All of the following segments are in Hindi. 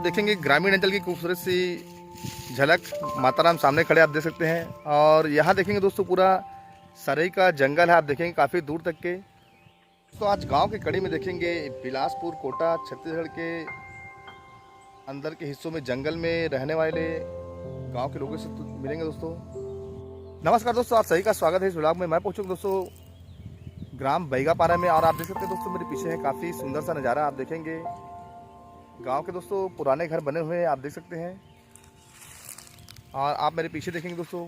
देखेंगे ग्रामीण अंचल की खूबसूरत सी झलक। माताराम सामने खड़े आप देख सकते हैं। और यहाँ देखेंगे दोस्तों पूरा सरई का जंगल है, आप देखेंगे काफ़ी दूर तक के। तो आज गांव के कड़ी में देखेंगे बिलासपुर कोटा छत्तीसगढ़ के अंदर के हिस्सों में जंगल में रहने वाले गांव के लोगों से मिलेंगे दोस्तों। नमस्कार दोस्तों, आप सही का स्वागत है इस व्लॉग में। मैं पहुंचूंगा दोस्तों ग्राम बैगापारा में। और आप देख सकते हैं दोस्तों मेरे पीछे है काफ़ी सुंदर सा नज़ारा। आप देखेंगे गांव के दोस्तों पुराने घर बने हुए हैं, आप देख सकते हैं। और आप मेरे पीछे देखेंगे दोस्तों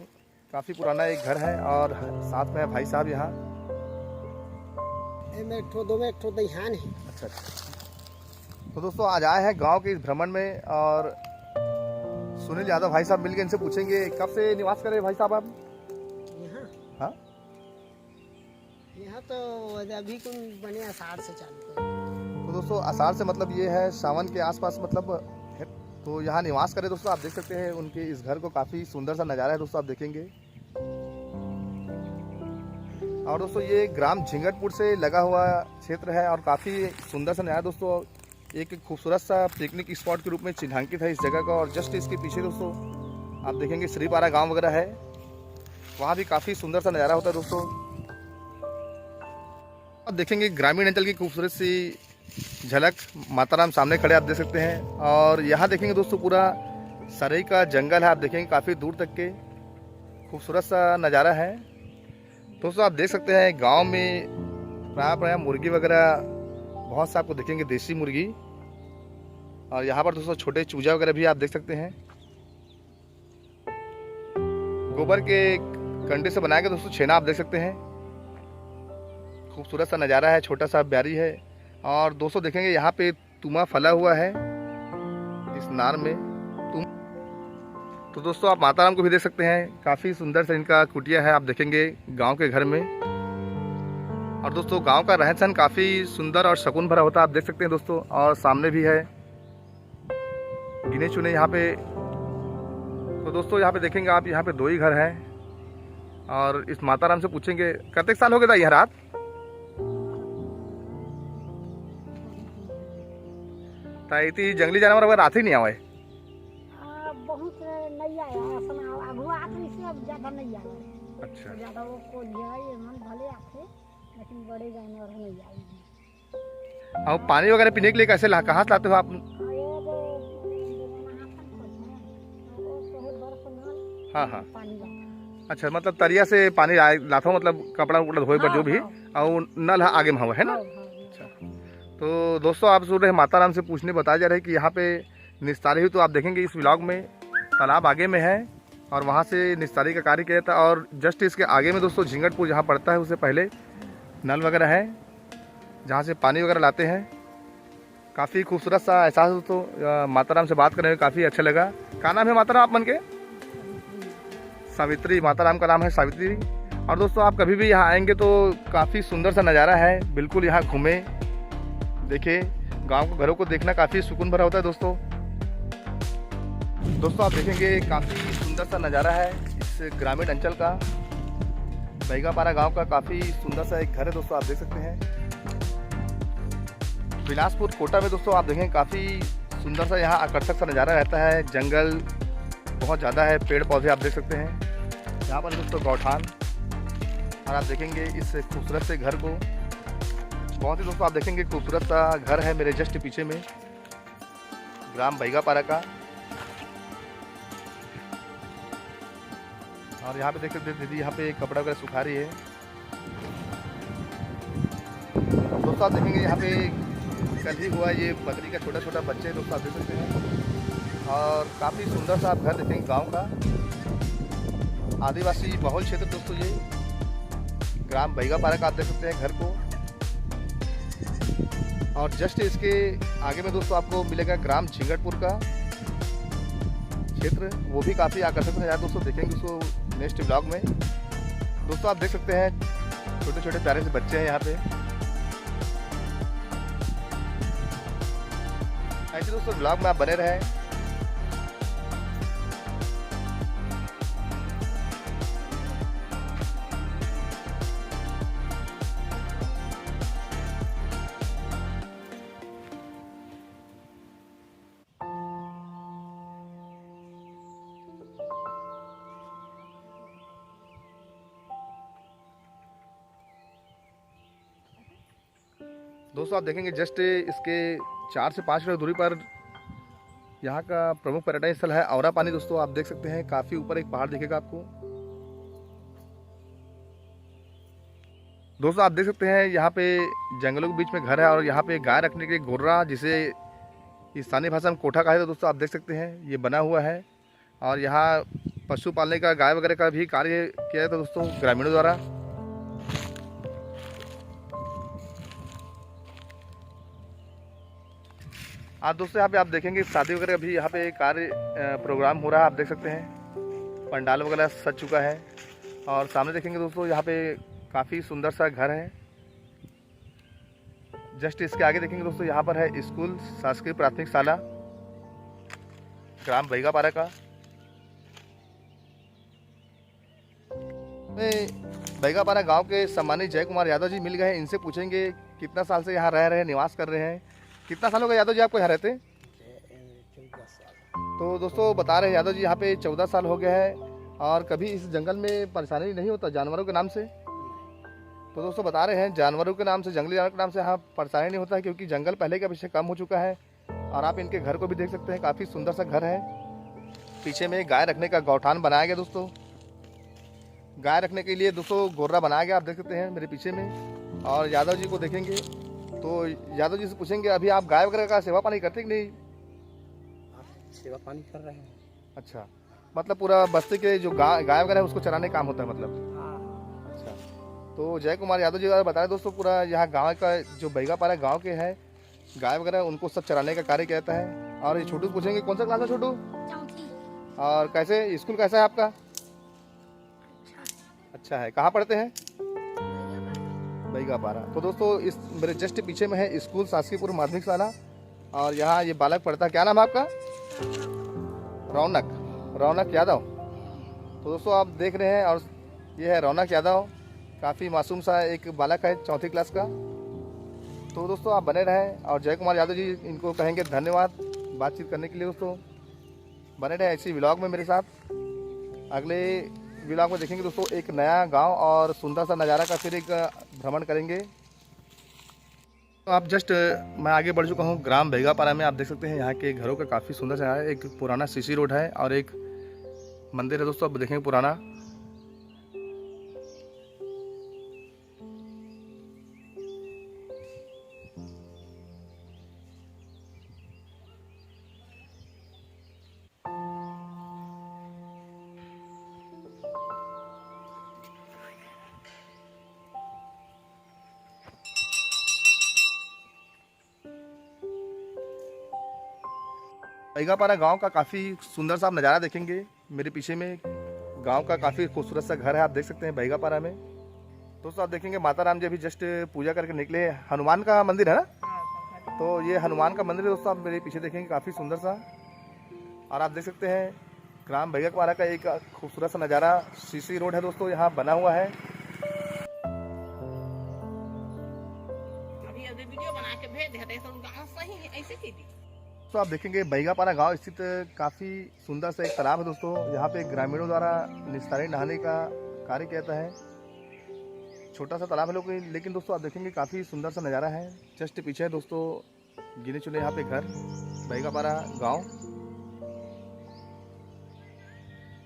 काफ़ी पुराना एक घर है और साथ में है भाई साहब यहाँ। अच्छा। तो दोस्तों आज आए हैं गांव के इस भ्रमण में और सुनील यादव भाई साहब मिलकर इनसे पूछेंगे कब से निवास करें भाई साहब आप यहाँ? हाँ, यहाँ तो अभी कुछ बने आषाढ़ से चालू है। तो दोस्तों आषाढ़ से मतलब ये है सावन के आसपास मतलब है। तो यहाँ निवास करें दोस्तों, आप देख सकते हैं उनके इस घर को। काफ़ी सुंदर सा नज़ारा है दोस्तों, आप देखेंगे। और दोस्तों ये ग्राम झिंगटपुर से लगा हुआ क्षेत्र है और काफ़ी सुंदर सा नज़ारा दोस्तों। एक खूबसूरत सा पिकनिक स्पॉट के रूप में चिन्हांकित है इस जगह का। और जस्ट इसके पीछे दोस्तों आप देखेंगे श्रीपारा गांव वगैरह है, वहाँ भी काफ़ी सुंदर सा नज़ारा होता है दोस्तों। अब देखेंगे ग्रामीण अंचल की खूबसूरत सी झलक। माताराम सामने खड़े आप देख सकते हैं। और यहाँ देखेंगे दोस्तों पूरा सरई का जंगल है, आप देखेंगे काफ़ी दूर तक के। खूबसूरत सा नज़ारा है दोस्तों। आप देख सकते हैं गांव में प्राय मुर्गी वगैरह बहुत सा आपको देखेंगे, देसी मुर्गी। और यहाँ पर दोस्तों छोटे चूजा वगैरह भी आप देख सकते हैं। गोबर के कंडे से बनाया गया दोस्तों छेना आप देख सकते हैं। खूबसूरत सा नज़ारा है, छोटा सा ब्यारी है। और दोस्तों देखेंगे यहाँ पे तुमा फला हुआ है इस नार में तुम। तो दोस्तों आप माताराम को भी देख सकते हैं, काफ़ी सुंदर सा इनका कुटिया है, आप देखेंगे गांव के घर में। और दोस्तों गांव का रहन सहन काफ़ी सुंदर और सुकून भरा होता है, आप देख सकते हैं दोस्तों। और सामने भी है गिने चुने यहाँ पे। तो दोस्तों यहाँ पे देखेंगे आप, यहाँ पे 2 ही घर हैं। और इस माताराम से पूछेंगे कितने साल हो गए था यह रात? इतनी जंगली जानवर वगैरह आते ही नहीं आए? बहुत नहीं आया, अगुआ आते इससे अब ज्यादा नहीं आया। अच्छा। ज्यादा वो को ये मन भले आते लेकिन बड़े जानवर नहीं आए। और पानी वगैरह पीने के लिए कैसे कहाँ से लाते हो आप? हाँ हाँ। अच्छा, मतलब तरिया से पानी लाता हो, मतलब कपड़ा उपड़ा धोए पर जो भी। और नल आगे में है ना। अच्छा। तो दोस्तों आप सुन रहे हैं माताराम से पूछने बताया जा रहा है कि यहाँ पे निस्तारी हुई। तो आप देखेंगे इस व्लॉग में तालाब आगे में है और वहाँ से निस्तारी का कार्य किया था। और जस्ट इसके आगे में दोस्तों झिंगटपुर जहाँ पड़ता है उससे पहले नल वगैरह है जहाँ से पानी वगैरह लाते हैं। काफ़ी खूबसूरत सा एहसास दोस्तों। माताराम से बात करने में काफ़ी अच्छा लगा। क्या नाम है माताराम आप मन के? सावित्री, माताराम का नाम है सावित्री। और दोस्तों आप कभी भी यहाँ आएंगे तो काफ़ी सुंदर सा नज़ारा है, बिल्कुल यहाँ घूमें, देखिए गांव के घरों को देखना काफ़ी सुकून भरा होता है दोस्तों। दोस्तों आप देखेंगे काफ़ी सुंदर सा नज़ारा है इस ग्रामीण अंचल का। बैगापारा गांव का काफ़ी सुंदर सा एक घर है दोस्तों, आप देख सकते हैं। बिलासपुर कोटा में दोस्तों आप देखेंगे काफ़ी सुंदर सा यहाँ आकर्षक सा नज़ारा रहता है। जंगल बहुत ज़्यादा है, पेड़ पौधे आप देख सकते हैं यहाँ पर दोस्तों, गौठान। और आप देखेंगे इस खूबसूरत से घर को, बहुत ही दोस्तों आप देखेंगे खूबसूरत सा घर है मेरे जस्ट पीछे में, ग्राम बैगापारा का। और यहाँ पे देख सकते हैं दीदी यहाँ पे कपड़ा वगैरह सुखा रही है। दोस्तों आप देखेंगे यहाँ पे कल ही हुआ ये बकरी का छोटा छोटा बच्चे दोस्तों आप देख सकते हैं। और काफ़ी सुंदर सा आप घर देखेंगे गांव का, आदिवासी बहुल क्षेत्र दोस्तों ये ग्राम बैगापारा का आप देख सकते हैं घर को। और जस्ट इसके आगे में दोस्तों आपको मिलेगा ग्राम झिंगटपुर का क्षेत्र, वो भी काफ़ी आकर्षक है यार दोस्तों, देखेंगे उसको नेक्स्ट ब्लॉग में। दोस्तों आप देख सकते हैं छोटे छोटे प्यारे से बच्चे हैं यहाँ पे। ऐसे दोस्तों ब्लॉग में आप बने रहें। दोस्तों आप देखेंगे जस्ट इसके 4 से 5 किलोमीटर दूरी पर यहाँ का प्रमुख पर्यटन स्थल है औरा पानी। दोस्तों आप देख सकते हैं काफ़ी ऊपर एक पहाड़ दिखेगा आपको। दोस्तों आप देख सकते हैं यहाँ पे जंगलों के बीच में घर है और यहाँ पे गाय रखने के लिए घुर्रा, जिसे स्थानीय भाषा में कोठा कहा है। तो दोस्तों आप देख सकते हैं ये बना हुआ है और यहाँ पशु पालने का, गाय वगैरह का भी कार्य किया जाता है दोस्तों ग्रामीणों द्वारा। आज दोस्तों यहाँ पे आप देखेंगे शादी वगैरह भी यहाँ पे कार्य प्रोग्राम हो रहा है। आप देख सकते हैं पंडाल वगैरह सज चुका है और सामने देखेंगे दोस्तों यहाँ पे काफ़ी सुंदर सा घर है। जस्ट इसके आगे देखेंगे दोस्तों यहाँ पर है स्कूल, शासकीय प्राथमिक शाला ग्राम बैगापारा का। बैगापारा गांव के सम्मानित जय कुमार यादव जी मिल गए हैं। इनसे पूछेंगे कितना साल से यहाँ रह रहे हैं, निवास कर रहे हैं। कितना साल हो गया यादव जी आपको यहाँ रहते? 14 साल। तो दोस्तों बता रहे हैं यादव जी यहाँ पे 14 साल हो गया है और कभी इस जंगल में परेशानी नहीं होता जानवरों के नाम से? तो दोस्तों बता रहे हैं जानवरों के नाम से, जंगली जानवर के नाम से यहाँ परेशानी नहीं होता है, क्योंकि जंगल पहले के अपेक्षा कम हो चुका है। और आप इनके घर को भी देख सकते हैं, काफ़ी सुंदर सा घर है। पीछे में गाय रखने का गौठान बनाया गया दोस्तों। गाय रखने के लिए दोस्तों गोर्रा बनाया गया, आप देख सकते हैं मेरे पीछे में। और यादव जी को देखेंगे तो यादव जी से पूछेंगे अभी आप गाय वगैरह का सेवा पानी करते कि नहीं? सेवा पानी कर रहे हैं। अच्छा, मतलब पूरा बस्ती के जो गाय वगैरह है उसको चराने काम होता है मतलब? अच्छा, तो जय कुमार यादव जी बताया दोस्तों पूरा यहाँ गांव का जो बैगापारा गांव के है गाय वगैरह उनको सब चराने का कार्य किया जाता है। और ये छोटू से पूछेंगे कौन सा क्लास है छोटू? और कैसे स्कूल कैसा है आपका? अच्छा है। कहाँ पढ़ते हैं? बैगापारा। तो दोस्तों इस मेरे जस्ट पीछे में है स्कूल, शासकीय पूर्व माध्यमिक शाला। और यहाँ ये बालक पढ़ता है, क्या नाम है आपका? रौनक यादव। तो दोस्तों आप देख रहे हैं और ये है रौनक यादव, काफ़ी मासूम सा एक बालक है 4th क्लास का। तो दोस्तों आप बने रहें और जय कुमार यादव जी इनको कहेंगे धन्यवाद बातचीत करने के लिए। दोस्तों बने रहें ऐसी व्लॉग में मेरे साथ। अगले व्लॉग में देखेंगे दोस्तों एक नया गांव और सुंदर सा नज़ारा का फिर एक भ्रमण करेंगे। तो आप जस्ट मैं आगे बढ़ चुका हूँ ग्राम बैगापारा में। आप देख सकते हैं यहाँ के घरों का काफ़ी सुंदर सा है। एक पुराना सीसी रोड है और एक मंदिर है दोस्तों, आप देखेंगे पुराना। बैगापारा गांव का काफ़ी सुंदर सा आप नज़ारा देखेंगे मेरे पीछे में। गांव का काफ़ी खूबसूरत सा घर है, आप देख सकते हैं बैगापारा में। दोस्तों आप देखेंगे माता राम जी अभी जस्ट पूजा करके निकले। हनुमान का मंदिर है ना? तो ये हनुमान का मंदिर है दोस्तों, आप मेरे पीछे देखेंगे काफ़ी सुंदर सा। और आप देख सकते हैं ग्राम बैगापारा का एक खूबसूरत सा नज़ारा। सीसी रोड है दोस्तों यहाँ बना हुआ है। अभी वीडियो बना के भेज देते हैं, तो गाँव सही है ऐसे कीजिए। तो आप देखेंगे बैगापारा गांव स्थित काफ़ी सुंदर सा एक तालाब है दोस्तों। यहाँ पे ग्रामीणों द्वारा निस्तारी नहाने का कार्य किया जाता है। छोटा सा तालाब है लोग, लेकिन दोस्तों आप देखेंगे काफ़ी सुंदर सा नज़ारा है। जस्ट पीछे है दोस्तों गिने चुने यहाँ पे घर। बैगापारा गांव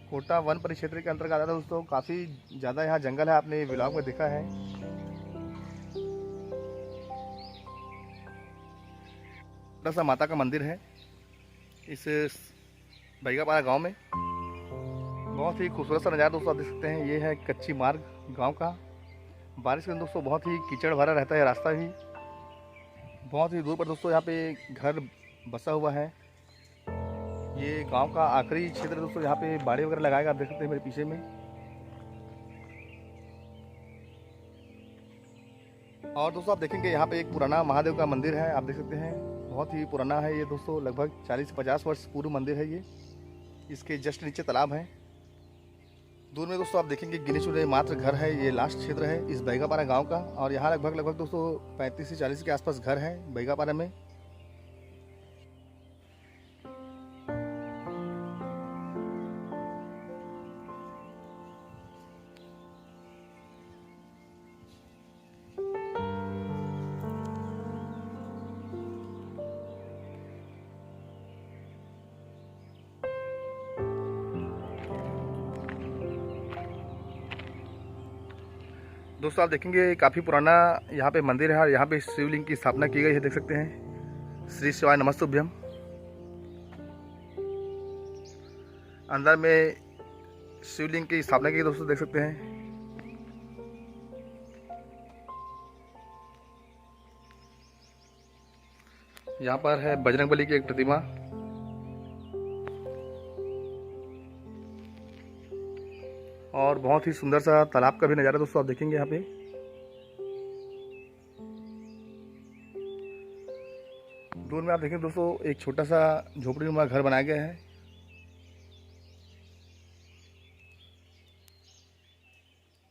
कोटा वन परिक्षेत्र के अंतर्गत आता है दोस्तों। काफ़ी ज़्यादा यहाँ जंगल है, आपने व्लॉग में देखा है। छोटा सा माता का मंदिर है इस बैगापारा गांव में। बहुत ही खूबसूरत सा नज़ारा दोस्तों आप देख सकते हैं। ये है कच्ची मार्ग गांव का। बारिश के दिन दोस्तों बहुत ही कीचड़ भरा रहता है रास्ता भी। बहुत ही दूर पर दोस्तों यहाँ पे घर बसा हुआ है। ये गांव का आखिरी क्षेत्र दोस्तों, यहाँ पे बाड़ी वगैरह लगाएगा, आप देख सकते हैं मेरे पीछे में। और दोस्तों आप देखेंगे यहाँ पे एक पुराना महादेव का मंदिर है, आप देख सकते हैं। बहुत ही पुराना है ये दोस्तों, लगभग 40 से 50 वर्ष पूर्व मंदिर है ये। इसके जस्ट नीचे तालाब है। दूर में दोस्तों आप देखेंगे गिने चुने मात्र घर है। ये लास्ट क्षेत्र है इस बैगापारा गांव का। और यहाँ लगभग दोस्तों 35 से 40 के आसपास घर है बैगापारा में। दोस्तों आप देखेंगे काफ़ी पुराना यहाँ पे मंदिर है और यहाँ पे शिवलिंग की स्थापना की गई है, देख सकते हैं। श्री शिवाय नमस्तुभ्यम। अंदर में शिवलिंग की स्थापना की, दोस्तों देख सकते हैं। यहाँ पर है बजरंगबली की एक प्रतिमा। और बहुत ही सुंदर सा तालाब का भी नज़ारा दोस्तों आप देखेंगे यहाँ पे। दूर में आप देखें दोस्तों एक छोटा सा झोपड़ी नुमा घर बनाया गया है।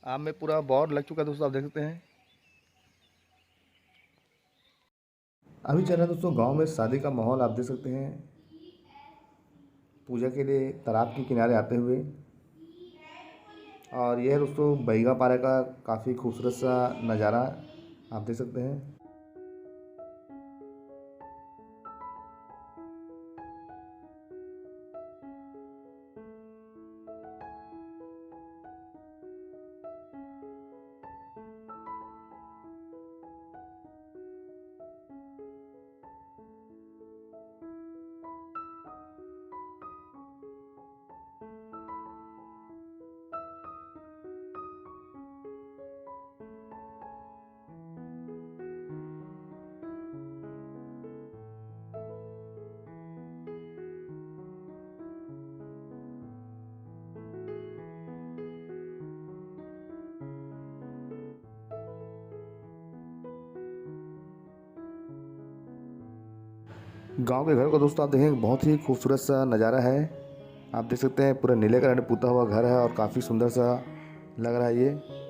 आम में पूरा बौर लग चुका है दोस्तों, आप देख सकते हैं। अभी चल रहा है दोस्तों गांव में शादी का माहौल, आप देख सकते हैं। पूजा के लिए तालाब के किनारे आते हुए। और यह दोस्तों बैगा पारा का काफ़ी खूबसूरत सा नज़ारा आप देख सकते हैं। गांव के घर को दोस्तों आप देखें, बहुत ही खूबसूरत सा नज़ारा है। आप देख सकते हैं पूरा नीले कलर में पुता हुआ घर है और काफ़ी सुंदर सा लग रहा है ये।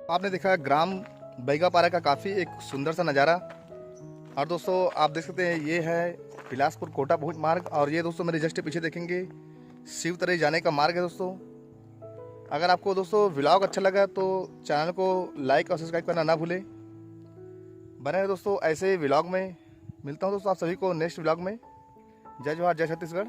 आपने देखा ग्राम बैगापारा का काफ़ी एक सुंदर सा नज़ारा। और दोस्तों आप देख सकते हैं ये है बिलासपुर कोटा पहुंच मार्ग। और ये दोस्तों मेरे जस्ट पीछे देखेंगे शिवतरी जाने का मार्ग है दोस्तों। अगर आपको दोस्तों व्लॉग अच्छा लगा तो चैनल को लाइक और सब्सक्राइब करना ना भूलें। बने रहे दोस्तों ऐसे व्लॉग में। मिलता हूँ दोस्तों आप सभी को नेक्स्ट व्लॉग में। जय जवाहर जय छत्तीसगढ़।